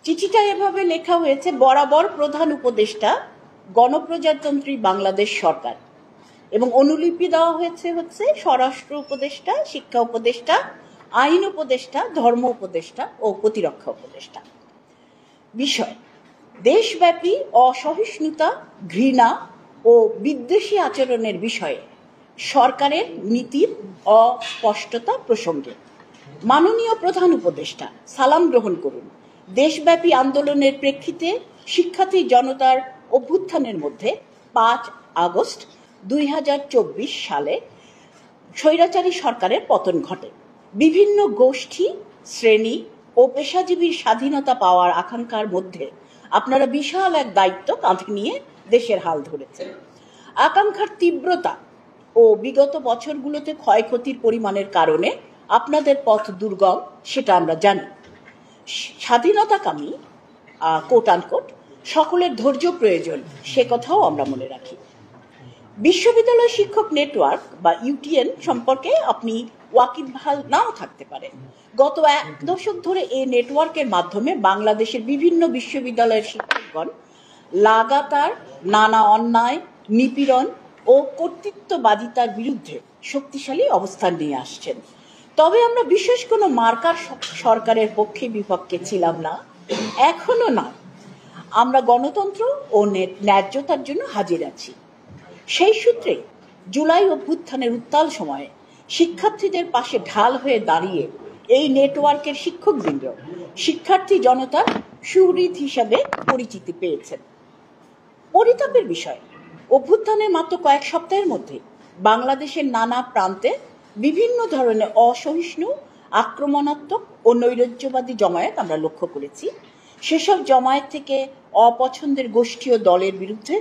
চিঠিটা এভাবে লেখা হয়েছে, বরাবর প্রধান উপদেষ্টা, গণপ্রজাতন্ত্রী বাংলাদেশ সরকার, এবং অনুলিপি দেওয়া হচ্ছে স্বরাষ্ট্র উপদেষ্টা, শিক্ষা উপদেষ্টা, আইন উপদেষ্টা, ধর্ম উপদেষ্টা ও প্রতিরক্ষা উপদেষ্টা। বিষয়: দেশব্যাপী অসহিষ্ণুতা, ঘৃণা ও বিদ্বেষী আচরণের বিষয়ে সরকারের নীতির অস্পষ্টতা প্রসঙ্গে মাননীয় প্রধান উপদেষ্টা সালাম গ্রহণ করুন। দেশব্যাপী আন্দোলনের প্রেক্ষিতে শিক্ষার্থী জনতার অভ্যুত্থানের মধ্যে 5 আগস্ট 2024 সালে স্বৈরাচারী সরকারের পতন ঘটে। বিভিন্ন গোষ্ঠী, শ্রেণী ও পেশাজীবীর স্বাধীনতা পাওয়ার আকাঙ্ক্ষার মধ্যে আপনারা বিশাল এক দায়িত্ব কাঁধে নিয়ে দেশের হাল ধরেছেন। আকাঙ্ক্ষার তীব্রতা ও বিগত বছরগুলোতে ক্ষয়ক্ষতির পরিমাণের কারণে আপনাদের পথ দুর্গম, সেটা আমরা জানি। স্বাধীনতাকামী কোট আনকোট সকলের ধৈর্য প্রয়োজন, সে কথাও আমরা মনে রাখি। বিশ্ববিদ্যালয় শিক্ষক নেটওয়ার্ক বা ইউটিএন সম্পর্কে আপনি ওয়াকিবহাল নাও থাকতে পারেন। গত 1 দশক ধরে এই নেটওয়ার্কের মাধ্যমে বাংলাদেশের বিভিন্ন বিশ্ববিদ্যালয়ের শিক্ষকগণ লাগাতার নানা অন্যায়, নিপীড়ন ও কর্তৃত্ববাদিতার বিরুদ্ধে শক্তিশালী অবস্থান নিয়ে আসছেন। তবে আমরা বিশেষ কোনো মার্কার সরকারের পক্ষে বিপক্ষে ছিলাম না, এখনো না। আমরা গণতন্ত্র ও ন্যায্যতার জন্য হাজির আছি। সেই সূত্রে জুলাই অভ্যুত্থানের উত্তাল সময়ে শিক্ষার্থীদের পাশে ঢাল হয়ে দাঁড়িয়ে এই নেটওয়ার্কের শিক্ষকবৃন্দ শিক্ষার্থী জনতার সুহৃদ হিসাবে পরিচিতি পেয়েছেন। পরিতাপের বিষয়, অভ্যুত্থানের মাত্র কয়েক সপ্তাহের মধ্যে বাংলাদেশের নানা প্রান্তে বিভিন্ন ধরনের অসহিষ্ণু, আক্রমণাত্মক ও নৈরাজ্যবাদী জমায়েত আমরা লক্ষ্য করেছি। সেসব জমায়েত থেকে অপছন্দের গোষ্ঠী ও দলের বিরুদ্ধে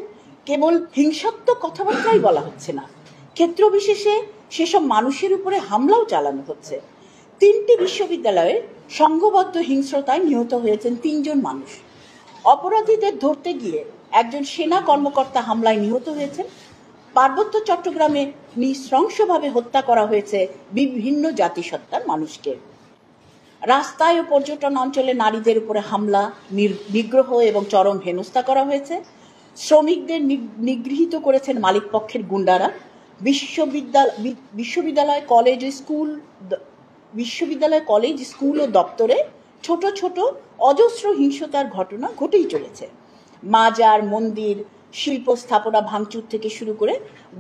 কেবল হিংসাত্মক কথাবার্তাই বলা হচ্ছে না, ক্ষেত্র বিশেষে সেসব মানুষের উপরে হামলাও চালানো হচ্ছে। 3টি বিশ্ববিদ্যালয়ে সংঘবদ্ধ হিংস্রতায় নিহত হয়েছেন 3 জন মানুষ। অপরাধীদের ধরতে গিয়ে একজন সেনা কর্মকর্তা হামলায় নিহত হয়েছেন। পার্বত্য চট্টগ্রামে নৃশংসভাবে হত্যা করা হয়েছে বিভিন্ন জাতিসত্তার মানুষকে। রাস্তায় ও পর্যটন অঞ্চলে নারীদের উপরে হামলা, নিগ্রহ এবং চরম হেনস্থা করা হয়েছে। শ্রমিকদের নিগৃহীত করেছেন মালিকপক্ষের গুন্ডারা। বিশ্ববিদ্যালয়, কলেজ, স্কুল ও দপ্তরে ছোট ছোট অজস্র হিংসতার ঘটনা ঘটেই চলেছে। মাজার, মন্দির, শিল্প স্থাপনা ভাঙচুর থেকে শুরু করে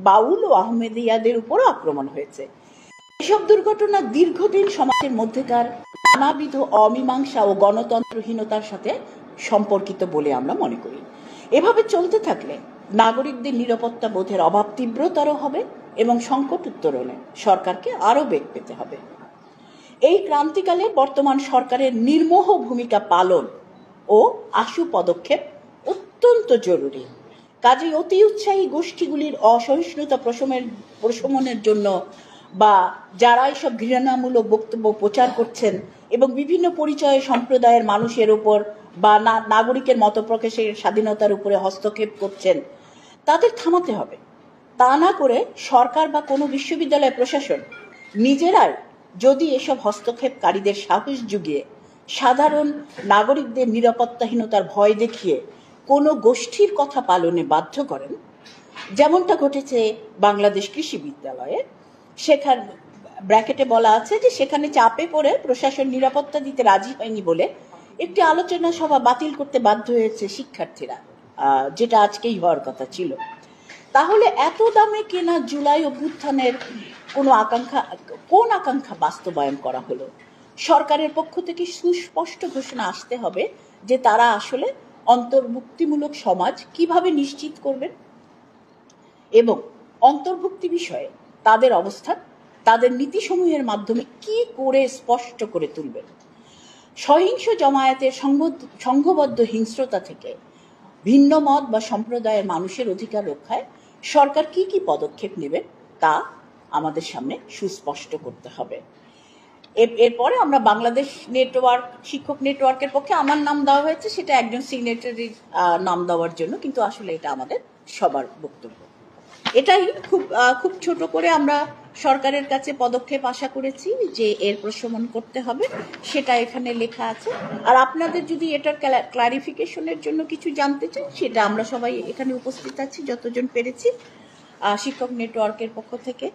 বাউল ও আহমেদিয়াদের উপরও আক্রমণ হয়েছে। এসব দুর্ঘটনা দীর্ঘদিন সমাজের মধ্যেকার নানাবিধ অমীমাংসা ও গণতন্ত্রহীনতার সাথে সম্পর্কিত বলে আমরা মনে করি। এভাবে চলতে থাকলে নাগরিকদের নিরাপত্তা বোধের অভাব তীব্রতর হবে এবং সংকট উত্তরণে সরকারকে আরও বেগ পেতে হবে। এই ক্রান্তিকালে বর্তমান সরকারের নির্মোহ ভূমিকা পালন ও আশু পদক্ষেপ অত্যন্ত জরুরি। কাজেই অতি উৎসাহী গোষ্ঠীগুলির অসহিষ্ণুতা প্রশমনের জন্য বা যারা এসব ঘৃণামূলক বক্তব্য প্রচার করছেন এবং বিভিন্ন পরিচয়ে সম্প্রদায়ের মানুষের উপর বা নাগরিকের মত প্রকাশের স্বাধীনতার উপরে হস্তক্ষেপ করছেন, তাদের থামাতে হবে। তা না করে সরকার বা কোনো বিশ্ববিদ্যালয় প্রশাসন নিজেরাই যদি এসব হস্তক্ষেপকারীদের সাহস জুগিয়ে সাধারণ নাগরিকদের নিরাপত্তাহীনতার ভয় দেখিয়ে কোনো গোষ্ঠীর কথা পালনে বাধ্য করেন, যেমনটা ঘটেছে বাংলাদেশ কৃষি বিদ্যালয়ে, সেখানে ব্র্যাকেটে বলা আছে যে সেখানে চাপে পড়ে প্রশাসন নিরাপত্তা দিতে রাজি হয়নি বলে একটি আলোচনা সভা বাতিল করতে বাধ্য হয়েছে শিক্ষার্থীরা, যেটা আজকেই হওয়ার কথা ছিল। তাহলে এত দামে কেনা জুলাই অভ্যুত্থানের কোন আকাঙ্ক্ষা বাস্তবায়ন করা হলো? সরকারের পক্ষ থেকে সুস্পষ্ট ঘোষণা আসতে হবে যে তারা আসলে অন্তর্ভুক্তিমূলক সমাজ কিভাবে নিশ্চিত করবেন এবং অন্তর্ভুক্তি বিষয়ে তাদের অবস্থান তাদের নীতিসমূহের মাধ্যমে কি করে স্পষ্ট করে তুলবেন। সহিংস জমায়েতের সংঘবদ্ধ হিংস্রতা থেকে ভিন্ন মত বা সম্প্রদায়ের মানুষের অধিকার রক্ষায় সরকার কি কি পদক্ষেপ নেবে তা আমাদের সামনে সুস্পষ্ট করতে হবে। এরপরে আমরা বাংলাদেশ নেটওয়ার্ক, শিক্ষক নেটওয়ার্কের পক্ষে আমার নাম দেওয়া হয়েছে, সেটা একজন সিগনেটারির নাম দেওয়ার জন্য, কিন্তু আসলে এটা আমাদের সবার বক্তব্য। এটাই খুব ছোট করে আমরা সরকারের কাছে পদক্ষেপ আশা করেছি যে এর প্রশমন করতে হবে, সেটা এখানে লেখা আছে। আর আপনাদের যদি এটার ক্লারিফিকেশনের জন্য কিছু জানতে চান, সেটা আমরা সবাই এখানে উপস্থিত আছি যতজন পেরেছি শিক্ষক নেটওয়ার্কের পক্ষ থেকে,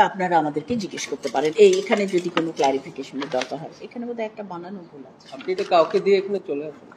আপনারা আমাদেরকে জিজ্ঞেস করতে পারেন এখানে যদি কোনো ক্লারিফিকেশনের দরকার হয়। এখানে বোধহয় একটা বানানো ভুল আছে। আপনি তো কাউকে দিয়ে এখানে চলে আসুন।